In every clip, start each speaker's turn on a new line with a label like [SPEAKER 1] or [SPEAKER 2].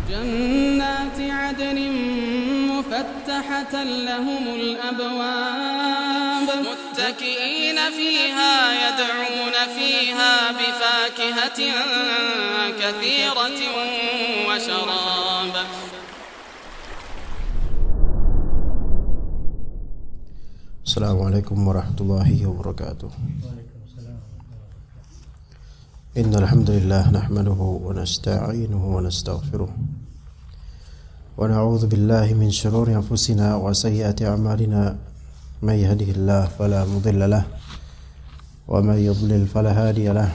[SPEAKER 1] جنات عدن مفتحة لهم الأبواب متكئين فيها يدعون فيها بفاكهة كثيرة وشراب.
[SPEAKER 2] Assalamualaikum warahmatullahi wabarakatuh. Innal hamdalillah nahmaduhu wa nasta'inuhu wa nastaghfiruh wa na'udzu billahi min shururi anfusina wa sayyiati a'malina may yahdihillahu fala mudilla lahu wa may yudlil fala hadiya lahu.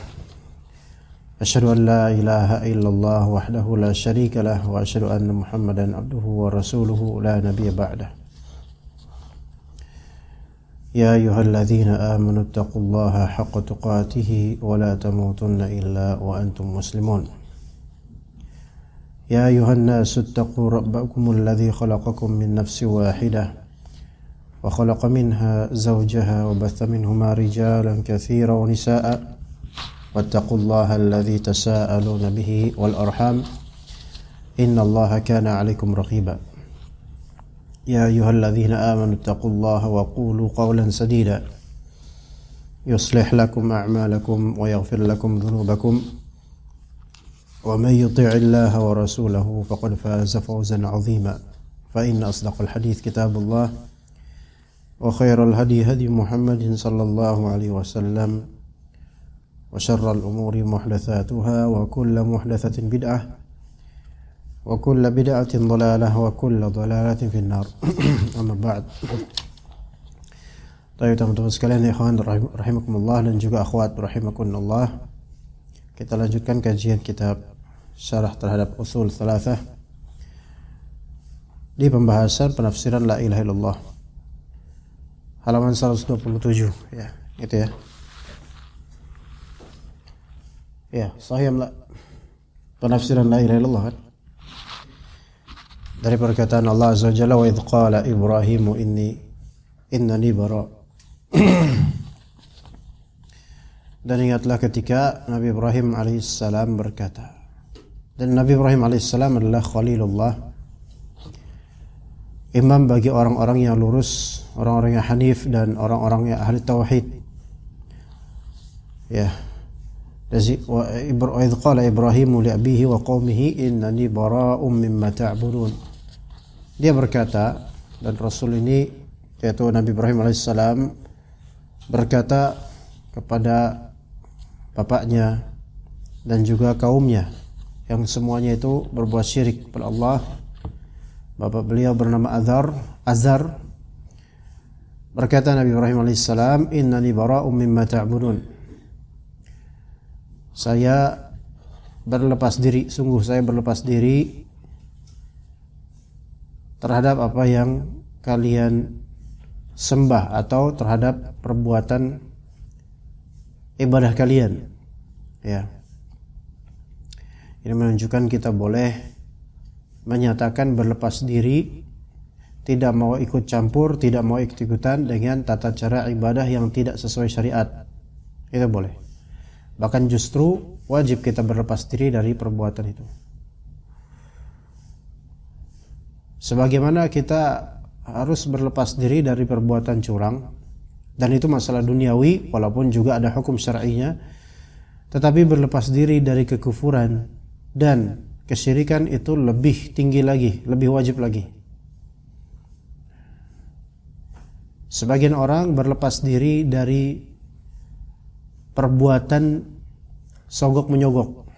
[SPEAKER 2] Asyhadu an la ilaha illallah wahdahu la syarika lahu wa asyhadu anna Muhammadan abduhu wa rasuluhu la nabiyya ba'dahu. يا أيها الذين آمنوا اتقوا الله حق تقاته ولا تموتن إلا وأنتم مسلمون. يا أيها الناس اتقوا ربكم الذي خلقكم من نفس واحدة وخلق منها زوجها وبث منهما رجالا كثيرا ونساء واتقوا الله الذي تساءلون به والأرحام إن الله كان عليكم رقيبا. يا أيها الذين آمنوا اتقوا الله وقولوا قولا سديدا يصلح لكم أعمالكم ويغفر لكم ذنوبكم ومن يطع الله ورسوله فقد فاز فوزا عظيما. فإن أصدق الحديث كتاب الله وخير الهدي هدي محمد صلى الله عليه وسلم وشر الأمور محدثاتها وكل محدثة بدعة wa kullu bid'atin dhalalah wa kullu dhalalatin finnar. Amma ba'd. Baik teman-teman sekalian, ikhwan rahimakumullah dan juga akhwat rahimakumullah. Kita lanjutkan kajian kitab syarah terhadap usul thalathah di pembahasan penafsiran la ilaha illallah. Halaman 127 ya, itu ya. Ya, sahih la penafsiran la ilaha illallah kan? Dari perkataan Allah Azza wa Jalla, wa idh qala Ibrahimu innani bara. Dan ingatlah ketika Nabi Ibrahim alaihissalam berkata, dan Nabi Ibrahim alaihissalam adalah Khalilullah, imam bagi orang-orang yang lurus, orang-orang yang hanif dan orang-orang yang ahli tauhid. Ya. Wa idh qala Ibrahimu li abihi wa qaumihi innani bara'um mimma ta'budun. Dia berkata, dan Rasul ini yaitu Nabi Ibrahim alaihissalam berkata kepada bapaknya dan juga kaumnya yang semuanya itu berbuat syirik kepada Allah. Bapak beliau bernama Azar. Berkata Nabi Ibrahim alaihissalam, innani bara'um mimma ta'budun. Saya berlepas diri, sungguh saya berlepas diri terhadap apa yang kalian sembah atau terhadap perbuatan ibadah kalian. Ya. Ini menunjukkan kita boleh menyatakan berlepas diri, tidak mau ikut campur, tidak mau ikut-ikutan dengan tata cara ibadah yang tidak sesuai syariat. Itu boleh. Bahkan justru wajib kita berlepas diri dari perbuatan itu. Sebagaimana kita harus berlepas diri dari perbuatan curang, dan itu masalah duniawi walaupun juga ada hukum syar'inya, tetapi berlepas diri dari kekufuran dan kesyirikan itu lebih tinggi lagi, lebih wajib lagi. Sebagian orang berlepas diri dari perbuatan sogok menyogok,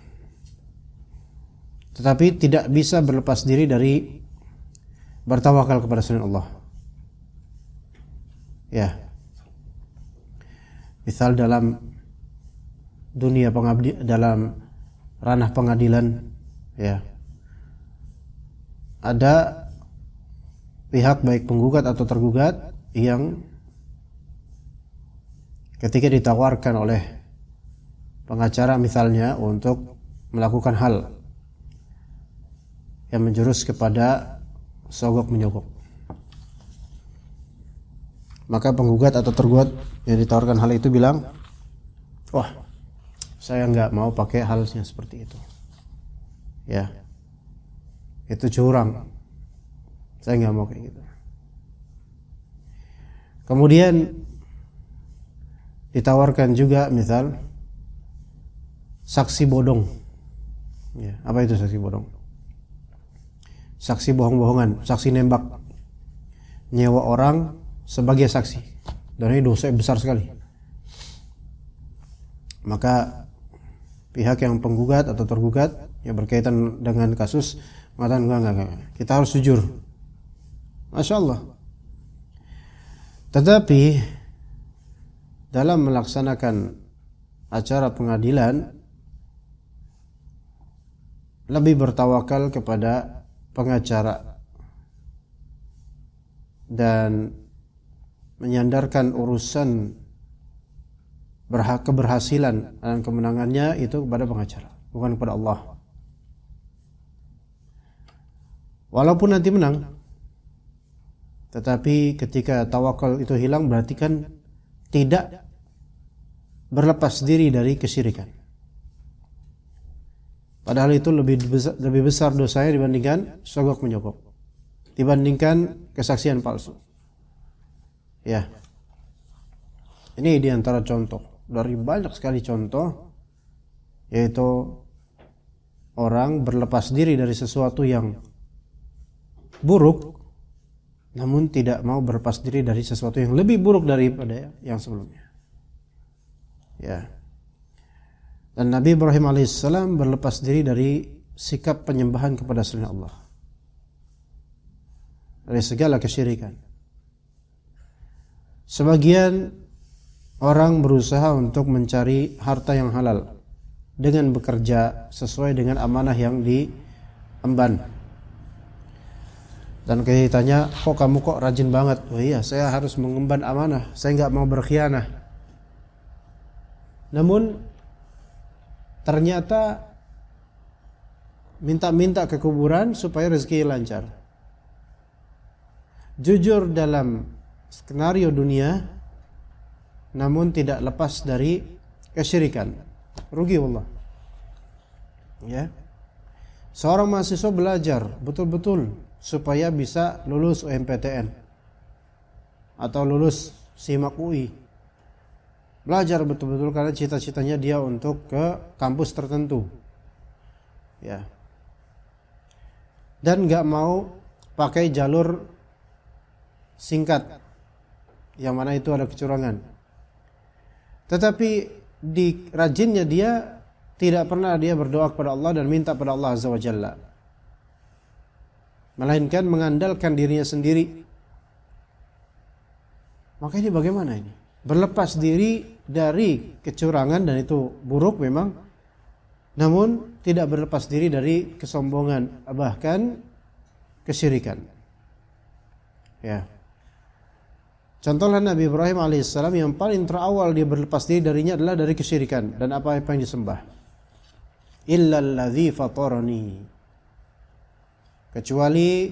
[SPEAKER 2] tetapi tidak bisa berlepas diri dari bertawakal kepada selain Allah. Ya. Misal dalam dunia dalam ranah pengadilan, ya. Ada pihak baik penggugat atau tergugat yang ketika ditawarkan oleh pengacara misalnya untuk melakukan hal yang menjurus kepada sogok menyogok, maka penggugat atau tergugat yang ditawarkan hal itu bilang, wah, saya nggak mau pakai halnya seperti itu. Ya, itu curang. Saya nggak mau kayak gitu. Kemudian ditawarkan juga misal saksi bodong. Ya, apa itu saksi bodong? Saksi bohong-bohongan, saksi nembak. Nyewa orang sebagai saksi. Dan ini dosa besar sekali. Maka pihak yang penggugat atau tergugat yang berkaitan dengan kasus mengatakan enggak. Kita harus jujur. Masya Allah. Tetapi dalam melaksanakan acara pengadilan lebih bertawakal kepada pengacara dan menyandarkan urusan keberhasilan dan kemenangannya itu kepada pengacara, bukan kepada Allah. Walaupun nanti menang, tetapi ketika tawakal itu hilang berarti kan tidak berlepas diri dari kesyirikan. Padahal itu lebih besar dosanya dibandingkan sogok menyogok, dibandingkan kesaksian palsu. Ya, ini diantara contoh dari banyak sekali contoh, yaitu orang berlepas diri dari sesuatu yang buruk, namun tidak mau berlepas diri dari sesuatu yang lebih buruk daripada yang sebelumnya. Ya. Dan Nabi Ibrahim alaihissalam berlepas diri dari sikap penyembahan kepada selain Allah, dari segala kesyirikan. Sebagian orang berusaha untuk mencari harta yang halal dengan bekerja sesuai dengan amanah yang diemban. Dan kita tanya, kok kamu kok rajin banget? Oh iya, saya harus mengemban amanah, saya nggak mau berkhianah. Namun ternyata minta-minta ke kuburan supaya rezeki lancar. Jujur dalam skenario dunia, namun tidak lepas dari kesyirikan. Rugi wallah. Ya. Seorang mahasiswa belajar betul-betul supaya bisa lulus UMPTN atau lulus SIMAK UI. Belajar betul-betul karena cita-citanya dia untuk ke kampus tertentu. Ya. Dan enggak mau pakai jalur singkat yang mana itu ada kecurangan. Tetapi di rajinnya dia tidak pernah dia berdoa kepada Allah dan minta pada Allah Azza wa Jalla, melainkan mengandalkan dirinya sendiri. Maka ini bagaimana ini? Berlepas diri dari kecurangan, dan itu buruk memang, namun tidak berlepas diri dari kesombongan, bahkan kesyirikan. Ya. Contohlah Nabi Ibrahim alaihissalam yang paling terawal dia berlepas diri darinya adalah dari kesyirikan dan apa-apa yang disembah. Illalladzi fatarani, kecuali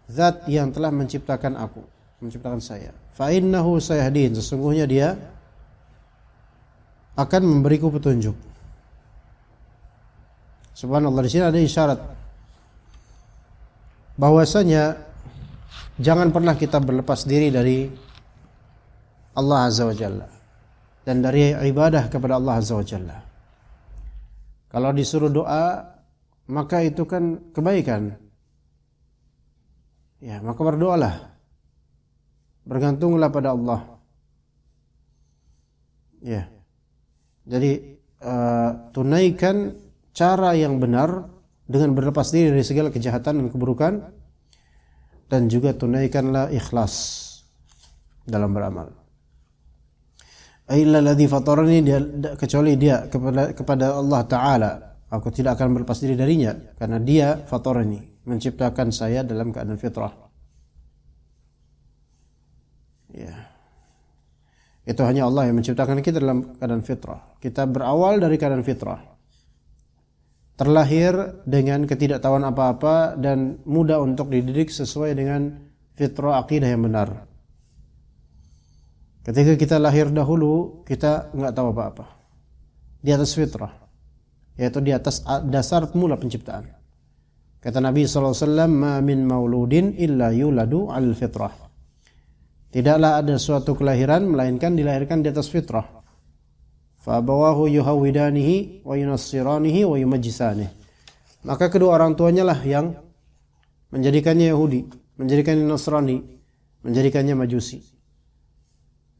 [SPEAKER 2] zat yang telah menciptakan aku, menciptakan saya. Fa innahu sayahdin, sesungguhnya dia akan memberiku petunjuk. Subhanallah, di sini ada isyarat bahwasanya jangan pernah kita berlepas diri dari Allah Azza wa Jalla dan dari ibadah kepada Allah Azza wa Jalla. Kalau disuruh doa, maka itu kan kebaikan. Ya, maka berdoalah. Bergantunglah pada Allah. Ya. Jadi tunaikan cara yang benar dengan berlepas diri dari segala kejahatan dan keburukan, dan juga tunaikanlah ikhlas dalam beramal. Illalladzi fatarani, kecuali dia kepada Allah Ta'ala aku tidak akan berlepas diri darinya, karena dia fatarani, menciptakan saya dalam keadaan fitrah. Ya. Itu hanya Allah yang menciptakan kita dalam keadaan fitrah. Kita berawal dari keadaan fitrah, terlahir dengan ketidaktahuan apa-apa dan mudah untuk dididik sesuai dengan fitrah akidah yang benar. Ketika kita lahir dahulu, kita enggak tahu apa-apa, di atas fitrah, yaitu di atas dasar mula penciptaan. Kata Nabi SAW, ma min mauludin illa yuladu al fitrah. Tidaklah ada suatu kelahiran melainkan dilahirkan di atas fitrah. Fa abawahu yuhawidanihi wa yunassiranihi wa yumajjisanihi. Maka kedua orang tuanya lah yang menjadikannya Yahudi, menjadikannya Nasrani, menjadikannya Majusi.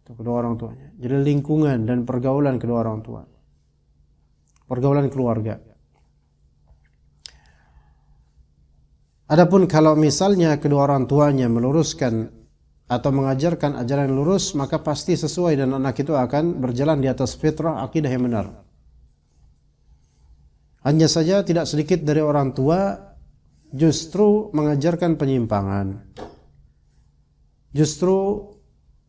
[SPEAKER 2] Itu kedua orang tuanya. Jadi lingkungan dan pergaulan kedua orang tua. Pergaulan keluarga. Adapun kalau misalnya kedua orang tuanya meluruskan atau mengajarkan ajaran lurus, maka pasti sesuai dan anak itu akan berjalan di atas fitrah akidah yang benar. Hanya saja tidak sedikit dari orang tua justru mengajarkan penyimpangan. Justru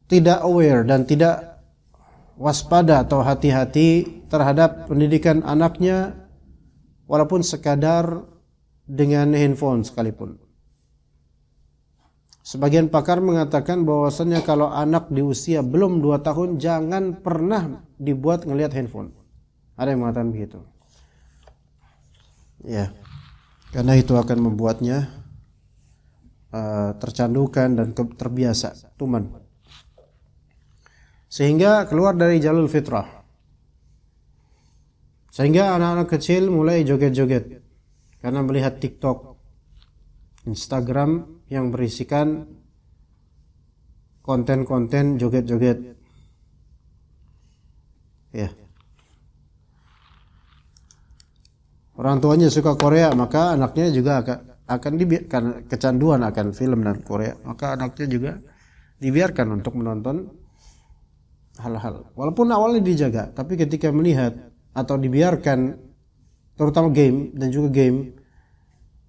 [SPEAKER 2] tidak aware dan tidak waspada atau hati-hati terhadap pendidikan anaknya, walaupun sekadar dengan handphone sekalipun. Sebagian pakar mengatakan bahwasannya kalau anak di usia belum 2 tahun jangan pernah dibuat ngelihat handphone. Ada yang mengatakan begitu. Ya, karena itu akan membuatnya tercandukan dan terbiasa, tuman. Sehingga keluar dari jalur fitrah. Sehingga anak-anak kecil mulai joget-joget karena melihat TikTok, Instagram yang berisikan konten-konten joget-joget. Ya. Orang tuanya suka Korea, maka anaknya juga akan dibiarkan, kecanduan akan film dan Korea, maka anaknya juga dibiarkan untuk menonton hal-hal. Walaupun awalnya dijaga, tapi ketika melihat atau dibiarkan, terutama game dan juga game,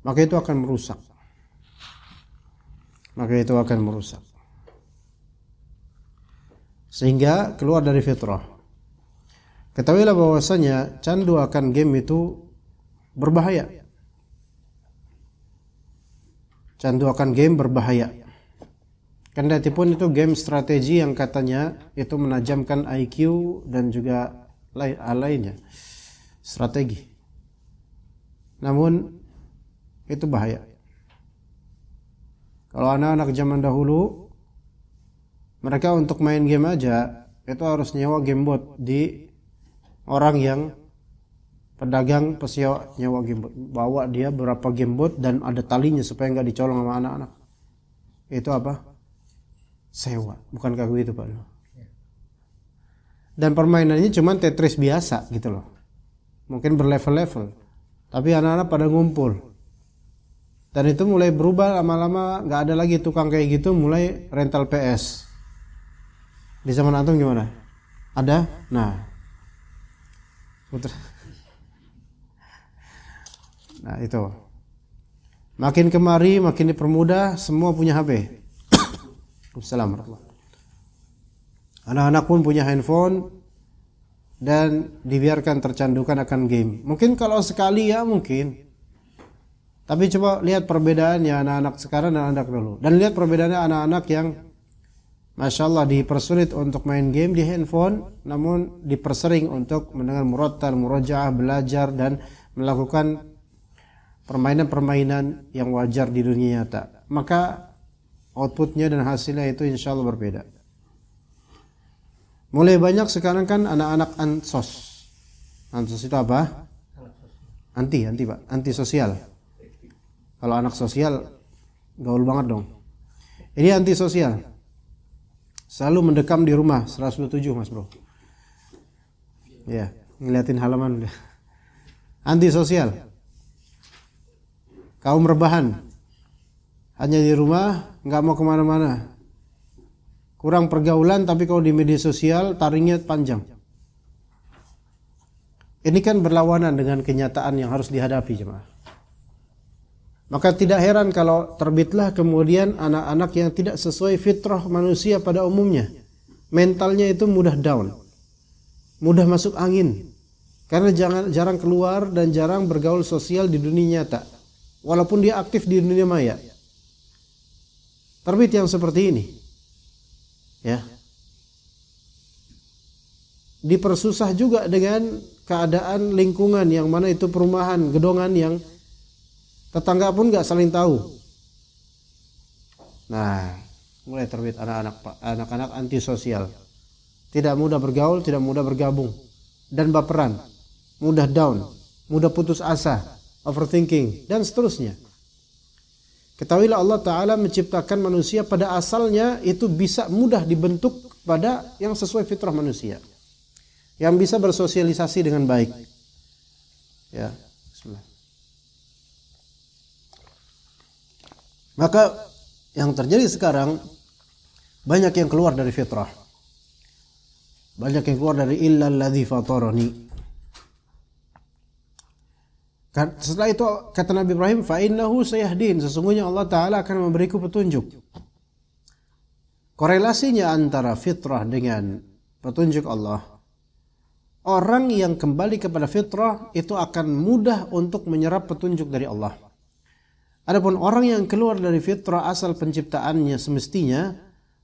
[SPEAKER 2] maka itu akan merusak. Sehingga keluar dari fitrah. Ketahuilah bahwasanya candu akan game itu berbahaya. Candu akan game berbahaya. Kendatipun itu game strategi yang katanya itu menajamkan IQ dan juga lainnya. Strategi. Namun itu bahaya. Kalau anak-anak zaman dahulu, mereka untuk main game aja itu harus nyewa gamebot di orang yang pedagang pesewa nyewa gamebot. Bawa dia berapa gamebot dan ada talinya supaya nggak dicolong sama anak-anak. Itu apa? Sewa. Bukankah begitu Pak? Dan permainannya cuma Tetris biasa gitu loh. Mungkin berlevel-level. Tapi anak-anak pada ngumpul. Dan itu mulai berubah lama-lama, gak ada lagi tukang kayak gitu, mulai rental PS. Di zaman antum gimana? Ada? Nah. Nah itu. Makin kemari, makin dipermudah, semua punya HP. Assalamualaikum. Anak-anak pun punya handphone dan dibiarkan tercandukan akan game. Mungkin kalau sekali ya mungkin. Tapi coba lihat perbedaannya anak-anak sekarang dan anak dulu. Dan lihat perbedaannya anak-anak yang Masya Allah dipersulit untuk main game di handphone, namun dipersering untuk mendengar murattal, murojaah, belajar dan melakukan permainan-permainan yang wajar di dunia nyata. Maka outputnya dan hasilnya itu insya Allah berbeda. Mulai banyak sekarang kan anak-anak ansos. Ansos itu apa? Anti Pak, anti sosial. Kalau anak sosial gaul banget dong. Ini anti sosial. Selalu mendekam di rumah, 127 Mas Bro. Ya, ngeliatin halaman udah. Anti sosial. Kaum rebahan. Hanya di rumah, nggak mau kemana-mana. Kurang pergaulan, tapi kalau di media sosial taringnya panjang. Ini kan berlawanan dengan kenyataan yang harus dihadapi jemaah. Maka tidak heran kalau terbitlah kemudian anak-anak yang tidak sesuai fitrah manusia pada umumnya. Mentalnya itu mudah down, mudah masuk angin. Karena jarang keluar dan jarang bergaul sosial di dunia nyata. Walaupun dia aktif di dunia maya. Terbit yang seperti ini. Ya. Dipersusah juga dengan keadaan lingkungan yang mana itu perumahan, gedongan yang Tetangga pun nggak saling tahu. Nah, mulai terbit anak-anak antisosial. Tidak mudah bergaul, tidak mudah bergabung, dan baperan, mudah down, mudah putus asa, overthinking, dan seterusnya. Ketahuilah Allah Ta'ala menciptakan manusia pada asalnya itu bisa mudah dibentuk pada yang sesuai fitrah manusia, yang bisa bersosialisasi dengan baik. Ya, bismillah. Maka yang terjadi sekarang banyak yang keluar dari fitrah. Banyak yang keluar dari illal ladzi fatarani. Setelah itu kata Nabi Ibrahim, fa innahu sayahdin, sesungguhnya Allah Ta'ala akan memberiku petunjuk. Korelasinya antara fitrah dengan petunjuk Allah. Orang yang kembali kepada fitrah itu akan mudah untuk menyerap petunjuk dari Allah. Adapun orang yang keluar dari fitrah asal penciptaannya semestinya,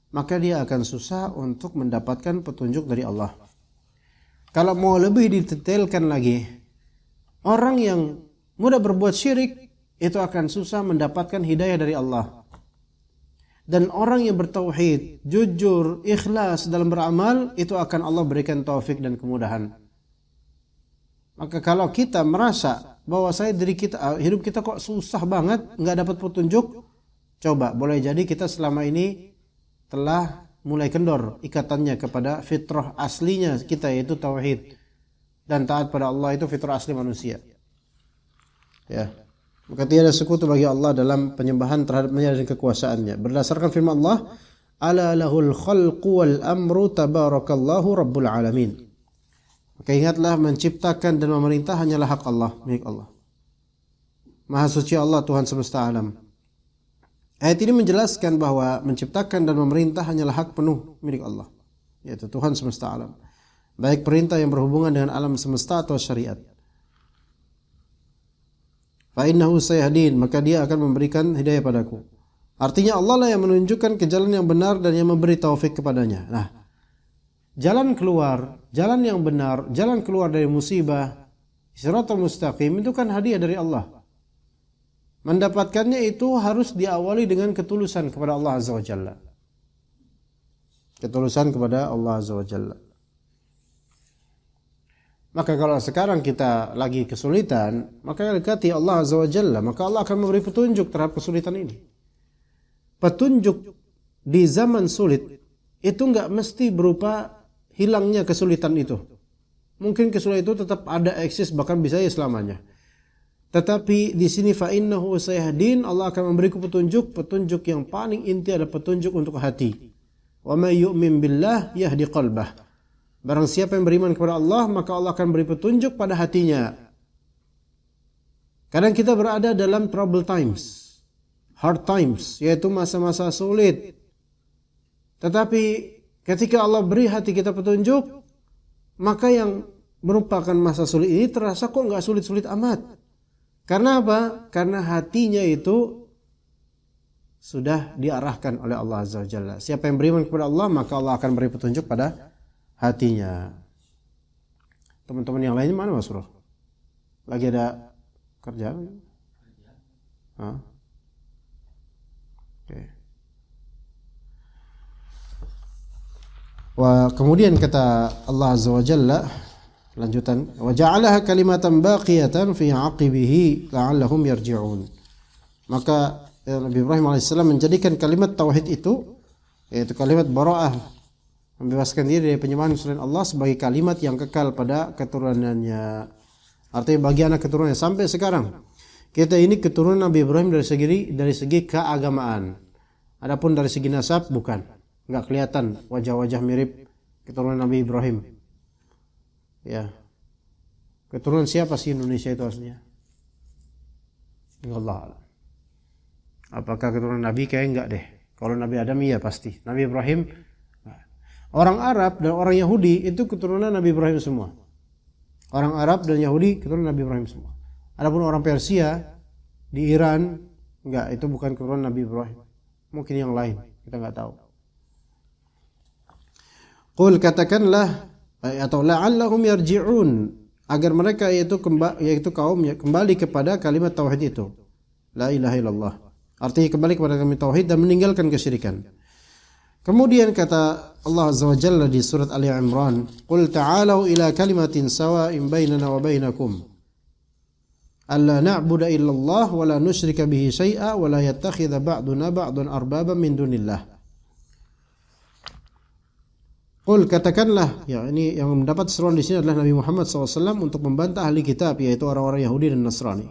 [SPEAKER 2] maka dia akan susah untuk mendapatkan petunjuk dari Allah. Kalau mau lebih didetailkan lagi, orang yang mudah berbuat syirik itu akan susah mendapatkan hidayah dari Allah. Dan orang yang bertauhid, jujur, ikhlas dalam beramal, itu akan Allah berikan taufik dan kemudahan. Maka kalau kita merasa bahwa hidup kita kok susah banget, nggak dapat petunjuk, coba boleh jadi kita selama ini telah mulai kendor ikatannya kepada fitrah aslinya kita, yaitu tauhid dan taat pada Allah, itu fitrah asli manusia. Ya, maka tiada sekutu bagi Allah dalam penyembahan terhadapnya dan kekuasaannya. Berdasarkan firman Allah, ala lahul khalqu wal amru tabarakallahu rabbul alamin. Maka ingatlah, menciptakan dan memerintah hanyalah hak Allah, milik Allah. Maha suci Allah, Tuhan semesta alam. Ayat ini menjelaskan bahwa menciptakan dan memerintah hanyalah hak penuh milik Allah, yaitu Tuhan semesta alam. Baik perintah yang berhubungan dengan alam semesta atau syariat. Fa innahu sayahdin, maka dia akan memberikan hidayah padaku. Artinya Allah lah yang menunjukkan ke jalan yang benar dan yang memberi taufik kepadanya. Nah, jalan keluar, jalan yang benar, jalan keluar dari musibah, siratal mustaqim, itu kan hadiah dari Allah. Mendapatkannya itu harus diawali dengan ketulusan kepada Allah Azza wa Jalla. Ketulusan kepada Allah Azza wa Jalla. Maka kalau sekarang kita lagi kesulitan, maka dekati Allah Azza wa Jalla, maka Allah akan memberi petunjuk terhadap kesulitan ini. Petunjuk di zaman sulit itu enggak mesti berupa hilangnya kesulitan itu. Mungkin kesulitan itu tetap ada, eksis, bahkan bisa ya selamanya. Tetapi di sini fa innahu sayahdin, Allah akan memberiku petunjuk yang paling inti adalah petunjuk untuk hati. Wa may yu'min billah yahdi qalbah. Barang siapa yang beriman kepada Allah, maka Allah akan beri petunjuk pada hatinya. Kadang kita berada dalam trouble times, hard times, yaitu masa-masa sulit. Tetapi ketika Allah beri hati kita petunjuk, maka yang merupakan masa sulit ini terasa kok enggak sulit-sulit amat. Karena apa? Karena hatinya itu sudah diarahkan oleh Allah Azza wa Jalla. Siapa yang beriman kepada Allah, maka Allah akan beri petunjuk pada hatinya. Teman-teman yang lainnya mana Mas Bro? Lagi ada kerjaan? Hah? Oke. Kemudian kata Allah Azza wa Jalla, lanjutan, wa ja'alaha kalimatan baqiyatan fi 'aqibihi la'allahum yarji'un. Maka Nabi Ibrahim alaihissalam menjadikan kalimat tauhid itu, yaitu kalimat bara'ah, membebaskan diri dari penyembahan selain Allah, sebagai kalimat yang kekal pada keturunannya. Artinya bagi anak keturunannya sampai sekarang. Kita ini keturunan Nabi Ibrahim dari segi keagamaan. Adapun dari segi nasab bukan. Enggak kelihatan wajah-wajah mirip keturunan Nabi Ibrahim. Ya. Keturunan siapa sih Indonesia itu aslinya? Allah. Apakah keturunan Nabi? Kayaknya enggak deh. Kalau Nabi Adam iya pasti. Nabi Ibrahim, orang Arab dan orang Yahudi itu keturunan Nabi Ibrahim semua. Orang Arab dan Yahudi keturunan Nabi Ibrahim semua. Adapun orang Persia di Iran, enggak, itu bukan keturunan Nabi Ibrahim. Mungkin yang lain, kita enggak tahu. Qul, katakanlah, atau la'allahum yarji'un, agar mereka yaitu kaum kembali kepada kalimat tauhid itu. la ilaha illallah. Artinya kembali kepada kalimat tauhid dan meninggalkan kesyirikan. Kemudian kata Allah Azza wa Jalla di surat Ali Imran, "Qul ta'alau ila kalimatin sawa'in bainana wa bainakum alla na'budu illallah wa la nusyrika bihi syai'a wa la yattakhidha ba'duna ba'dan arbaba min dunillah." Qul, katakanlah, ya ini yang mendapat seruan di sini adalah Nabi Muhammad SAW untuk membantah ahli kitab, yaitu orang-orang Yahudi dan Nasrani.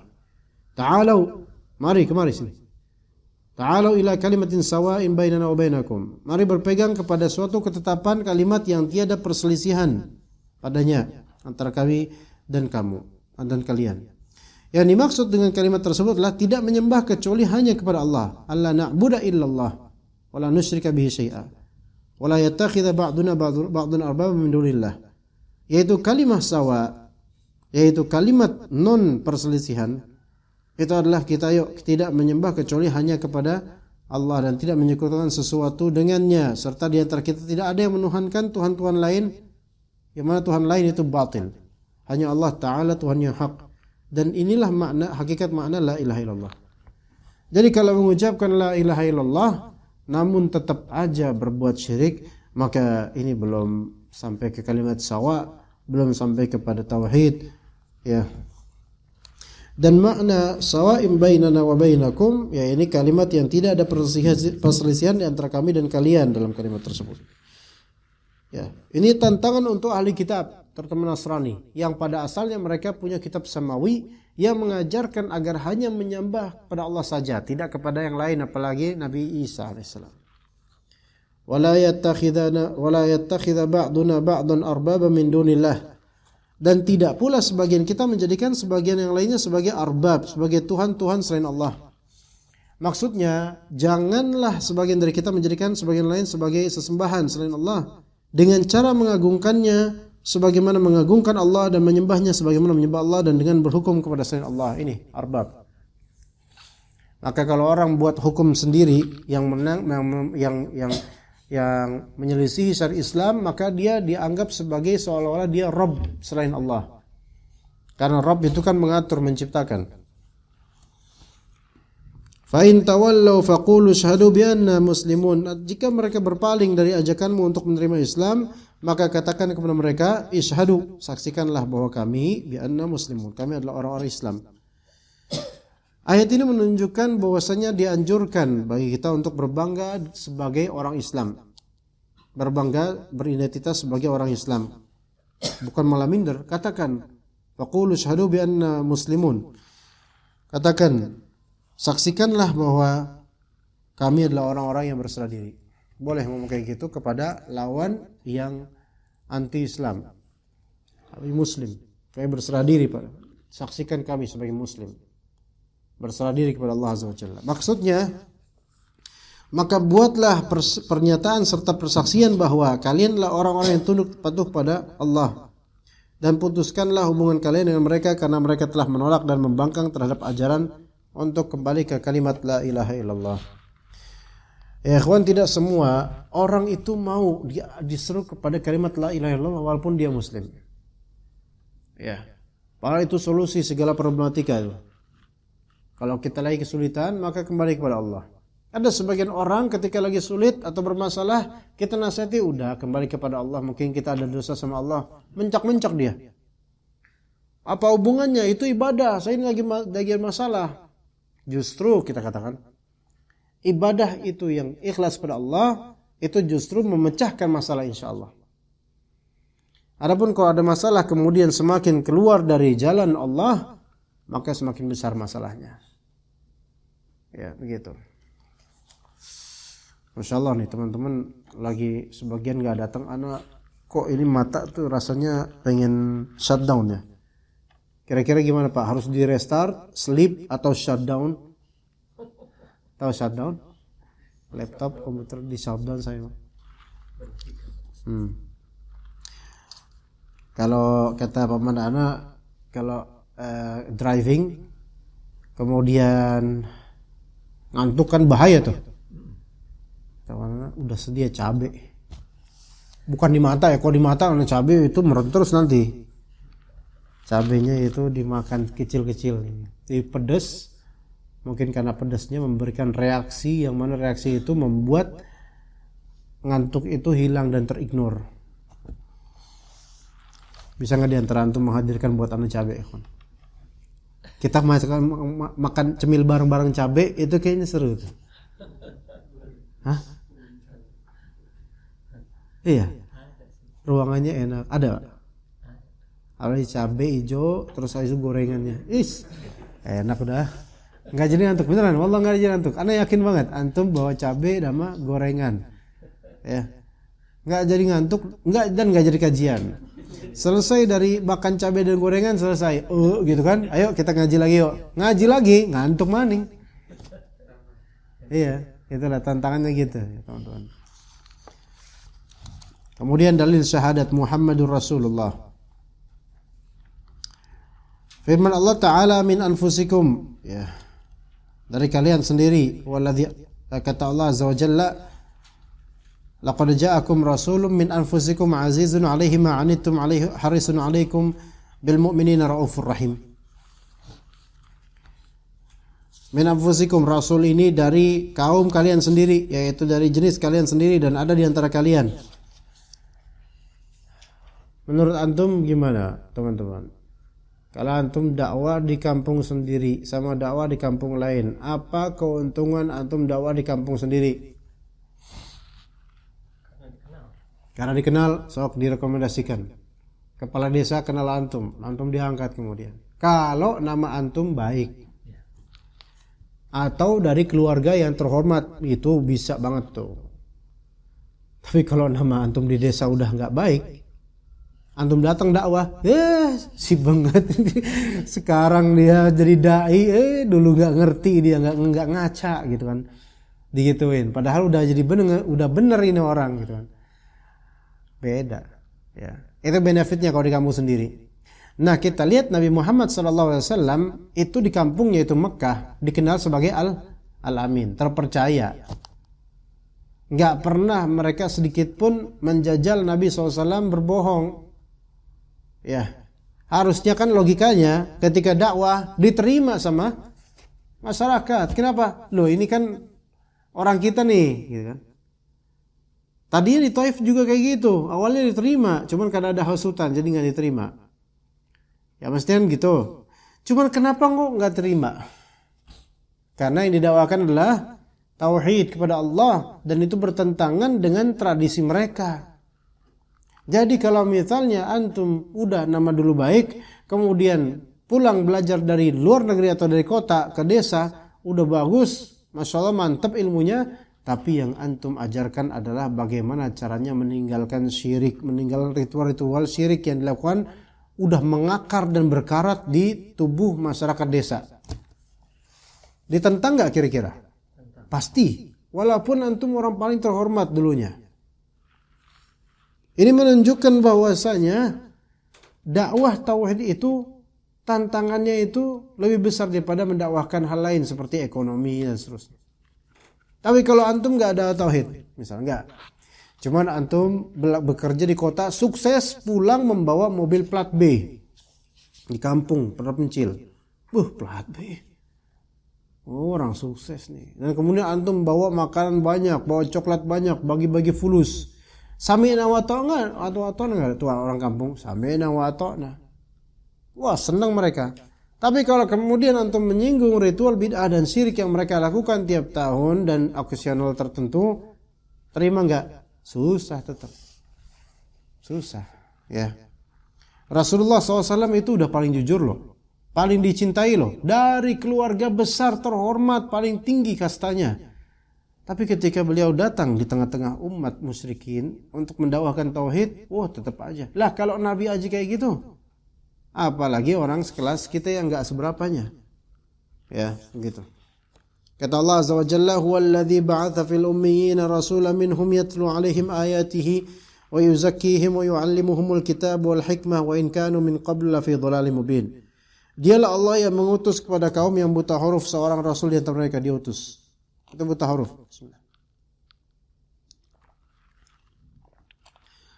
[SPEAKER 2] Ta'alau, mari kemari sini. Ta'alau ila kalimatin sawa'in bainana wa bainakum. Mari berpegang kepada suatu ketetapan kalimat yang tiada perselisihan padanya antara kami dan kamu dan kalian. Yang dimaksud dengan kalimat tersebut adalah tidak menyembah kecuali hanya kepada Allah. Alla na'budu illallah wa la nusyrika bihi syai'a wa la yattakhidha ba'duna ba'dan arbaba min dunillah. Yaitu kalimat sawa, yaitu kalimat non perselisihan. Itu adalah kita tidak menyembah kecuali hanya kepada Allah dan tidak menyekutukan sesuatu dengannya, serta di antara kita tidak ada yang menuhankan Tuhan-Tuhan lain, yang mana Tuhan lain itu batil. Hanya Allah Ta'ala Tuhan yang hak. Dan inilah makna, hakikat makna la ilaha illallah. Jadi kalau mengucapkan la ilaha illallah namun tetap aja berbuat syirik, maka ini belum sampai ke kalimat sawa, belum sampai kepada tauhid, ya. Dan makna sawa'im bainana wa bainakum, ya ini kalimat yang tidak ada perselisihan di antara kami dan kalian dalam kalimat tersebut. Ya, ini tantangan untuk ahli kitab, terutama Nasrani, yang pada asalnya mereka punya kitab samawi yang mengajarkan agar hanya menyembah kepada Allah saja, tidak kepada yang lain, apalagi Nabi Isa alaihissalam. Wala yattakhidha ba'duna ba'dan arbaba min dunillah. Dan tidak pula sebagian kita menjadikan sebagian yang lainnya sebagai arbab, sebagai Tuhan-Tuhan selain Allah. Maksudnya, janganlah sebagian dari kita menjadikan sebagian lain sebagai sesembahan selain Allah dengan cara mengagungkannya sebagaimana mengagungkan Allah dan menyembahnya sebagaimana menyembah Allah dan dengan berhukum kepada selain Allah. Ini arbab. Maka kalau orang buat hukum sendiri yang menyelisihi syariat Islam, maka dia dianggap sebagai seolah-olah dia Rabb selain Allah. Karena Rabb itu kan mengatur, menciptakan. Fa in tawallaw faqulu syahadu bi anna muslimun. Jika mereka berpaling dari ajakanmu untuk menerima Islam, maka katakan kepada mereka, isyhadu, saksikanlah bahwa kami bi anna muslimun, kami adalah orang-orang Islam. Ayat ini menunjukkan bahwasanya dianjurkan bagi kita untuk berbangga sebagai orang Islam. Berbangga, beridentitas sebagai orang Islam. Bukan malah minder. Katakan, faqulu syahadu bi anna muslimun. Katakan, saksikanlah bahwa kami adalah orang-orang yang berserah diri. Boleh ngomong kayak gitu kepada lawan yang anti-Islam. Kami Muslim. Kami berserah diri, Pak. Saksikan kami sebagai Muslim. Berserah diri kepada Allah Azza wa Jalla. Maksudnya, maka buatlah pernyataan serta persaksian bahwa kalianlah orang-orang yang tunduk patuh pada Allah, dan putuskanlah hubungan kalian dengan mereka karena mereka telah menolak dan membangkang terhadap ajaran untuk kembali ke kalimat la ilaha illallah. Ya ikhwan, tidak semua orang itu mau diseru kepada kalimat la ilaha illallah walaupun dia Muslim. Ya, padahal itu solusi segala problematika itu. Kalau kita lagi kesulitan, maka kembali kepada Allah. Ada sebagian orang ketika lagi sulit atau bermasalah, kita nasihati, udah kembali kepada Allah. Mungkin kita ada dosa sama Allah. Mencak-mencak dia. Apa hubungannya? Itu ibadah. Saya ini lagi masalah. Justru kita katakan, ibadah itu yang ikhlas pada Allah, itu justru memecahkan masalah insya Allah. Adapun kalau ada masalah kemudian semakin keluar dari jalan Allah, maka semakin besar masalahnya. Ya, begitu. Masya Allah nih teman-teman, lagi sebagian gak datang. Anak kok ini mata tuh rasanya pengen shutdown ya. Kira-kira gimana Pak? Harus di restart, sleep atau shutdown? Tahu shutdown? Laptop, komputer di shutdown saya. Kalau kata paman anak, kalau driving kemudian ngantuk kan bahaya tuh. Karena udah sedia cabai. Bukan di mata ya, kalau di mata karena cabai itu merot terus nanti. Cabainya itu dimakan kecil-kecil. Jadi pedas, Mungkin karena pedasnya memberikan reaksi yang mana reaksi itu membuat ngantuk itu hilang dan terignore. Bisa nggak diantara antum menghadirkan buat anu cabai? Kita makan cemil bareng-bareng cabai itu kayaknya seru tuh. Hah? Iya. Ruangannya enak. Ada cabai hijau terus itu gorengannya. Enak udah. Nggak jadi ngantuk beneran. Wallah nggak jadi ngantuk. Ana yakin banget antum bawa cabai sama gorengan. Ya. Nggak jadi ngantuk, nggak jadi kajian. Selesai dari makan cabai dan gorengan selesai. Gitu kan. Ayo kita ngaji lagi yuk. Ngaji lagi, ngantuk maning. Iya, itulah tantangannya gitu, ya, teman-teman. Kemudian dalil syahadat Muhammadur Rasulullah. Firman Allah Ta'ala min anfusikum, ya. Dari kalian sendiri. Walladzi, kata Allah Azza wa Jalla, laqad ja'akum rasulun min anfusikum azizun 'alaihi ma 'anittum 'alaihi harisun 'alaikum bil mu'minina raufur rahim. Min anfusikum, rasul ini dari kaum kalian sendiri, yaitu dari jenis kalian sendiri dan ada di antara kalian. Menurut antum gimana, teman-teman? Kalau antum dakwah di kampung sendiri sama dakwah di kampung lain, apa keuntungan antum dakwah di kampung sendiri? Karena dikenal, sok direkomendasikan. Kepala desa kenal antum diangkat kemudian. Kalau nama antum baik, atau dari keluarga yang terhormat, itu bisa banget tuh. Tapi kalau nama antum di desa udah nggak baik, antum datang dakwah, si banget. Sekarang dia jadi dai, dulu nggak ngerti, dia nggak ngaca gitu kan, digituin. Padahal udah jadi bener ini orang gitu kan. Beda, ya. Itu benefitnya kalau di kampung sendiri. Nah, kita lihat Nabi Muhammad SAW itu di kampungnya itu Mekah dikenal sebagai Al-Amin, terpercaya. Nggak pernah mereka sedikit pun menjajal Nabi SAW berbohong. Ya, harusnya kan logikanya ketika dakwah diterima sama masyarakat. Kenapa? Loh, ini kan orang kita nih, gitu kan. Tadinya di Taif juga kayak gitu, awalnya diterima, cuman karena ada hasutan jadi nggak diterima. Ya mestinya gitu. Cuman kenapa kok nggak terima? Karena yang didakwakan adalah tauhid kepada Allah dan itu bertentangan dengan tradisi mereka. Jadi kalau misalnya antum udah nama dulu baik, kemudian pulang belajar dari luar negeri atau dari kota ke desa, udah bagus, masya Allah mantap ilmunya, tapi yang antum ajarkan adalah bagaimana caranya meninggalkan syirik, meninggalkan ritual-ritual syirik yang dilakukan udah mengakar dan berkarat di tubuh masyarakat desa. Ditentang nggak kira-kira? Pasti. Walaupun antum orang paling terhormat dulunya. Ini menunjukkan bahwasanya dakwah tauhid itu tantangannya itu lebih besar daripada mendakwahkan hal lain seperti ekonomi dan seterusnya. Tapi kalau antum nggak ada tauhid, misalnya nggak, cuman antum bekerja di kota, sukses pulang membawa mobil plat B di kampung terpencil, plat B, orang sukses nih. Dan kemudian antum bawa makanan banyak, bawa coklat banyak, bagi-bagi fulus. Sami'na wa ta'na, atau nggak tuh orang kampung, sami'na wa ta'na. Wah, senang mereka. Tapi kalau kemudian antum menyinggung ritual bid'ah dan syirik yang mereka lakukan tiap tahun dan okasional tertentu, terima nggak? Susah tetap. Susah, ya. Rasulullah SAW itu udah paling jujur loh, paling dicintai loh, dari keluarga besar terhormat, paling tinggi kastanya. Tapi ketika beliau datang di tengah-tengah umat musyrikin untuk mendakwahkan tauhid, tetap aja. Lah kalau Nabi aja kayak gitu, apalagi orang sekelas kita yang enggak seberapanya. Ya, begitu. Kata Allah Azza wa Jalla, "Huwallazi ba'atsa fil ummiyina rasulan minhum yatlu 'alaihim ayatihi wa yuzakkihim wa yu'allimuhumul kitaba wal hikmah wa in kanu min qablu lafi dhalalin mubin." Dialah Allah yang mengutus kepada kaum yang buta huruf seorang rasul di antara mereka diutus. Itu buta huruf.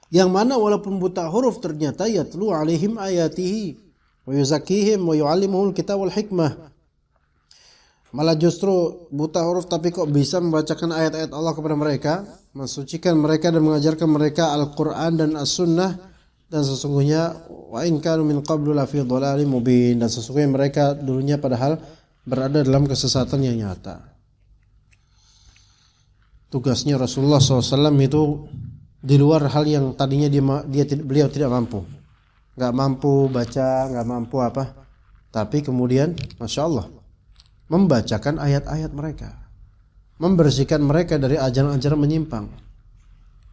[SPEAKER 2] Yang mana walaupun buta huruf ternyata yatlu alaihim ayatihi wa yuzakkihim wa yu'allimuhul kitab wal hikmah. Malah justru buta huruf tapi kok bisa membacakan ayat-ayat Allah kepada mereka, mensucikan mereka dan mengajarkan mereka Al-Quran dan As-Sunnah. Dan sesungguhnya wa in kanu min qablu lafi dhalalim mubin, dan sesungguhnya mereka dulunya padahal berada dalam kesesatan yang nyata. Tugasnya Rasulullah SAW itu di luar hal yang tadinya beliau tidak mampu, nggak mampu baca, nggak mampu apa, tapi kemudian Masya Allah membacakan ayat-ayat mereka, membersihkan mereka dari ajaran-ajaran menyimpang.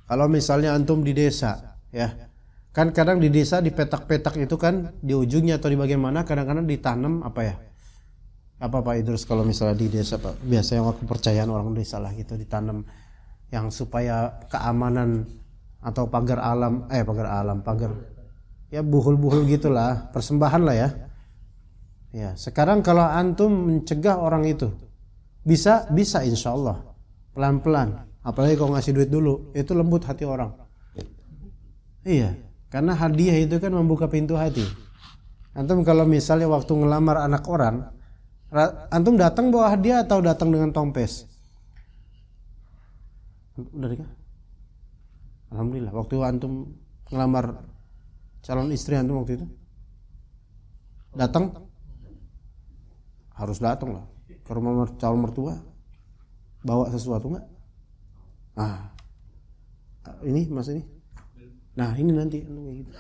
[SPEAKER 2] Kalau misalnya antum di desa, ya kan kadang di desa di petak-petak itu kan di ujungnya atau di bagian mana kadang-kadang ditanam apa ya? Apa Pak Idrus kalau misalnya di desa Pak, biasanya kepercayaan orang desa lah gitu, ditanam yang supaya keamanan atau pagar ya buhul-buhul gitulah, persembahan lah ya. Ya, sekarang kalau antum mencegah orang itu bisa insya Allah pelan-pelan, apalagi kalau ngasih duit dulu, itu lembut hati orang. Iya, karena hadiah itu kan membuka pintu hati. Antum kalau misalnya waktu ngelamar anak orang, antum datang bawa hadiah atau datang dengan tompes? Udah nikah? Alhamdulillah. Waktu antum ngelamar calon istri antum waktu itu, datang? Harus datang lah ke rumah calon mertua, bawa sesuatu nggak? Ah, ini mas ini. Nah ini nanti gitu.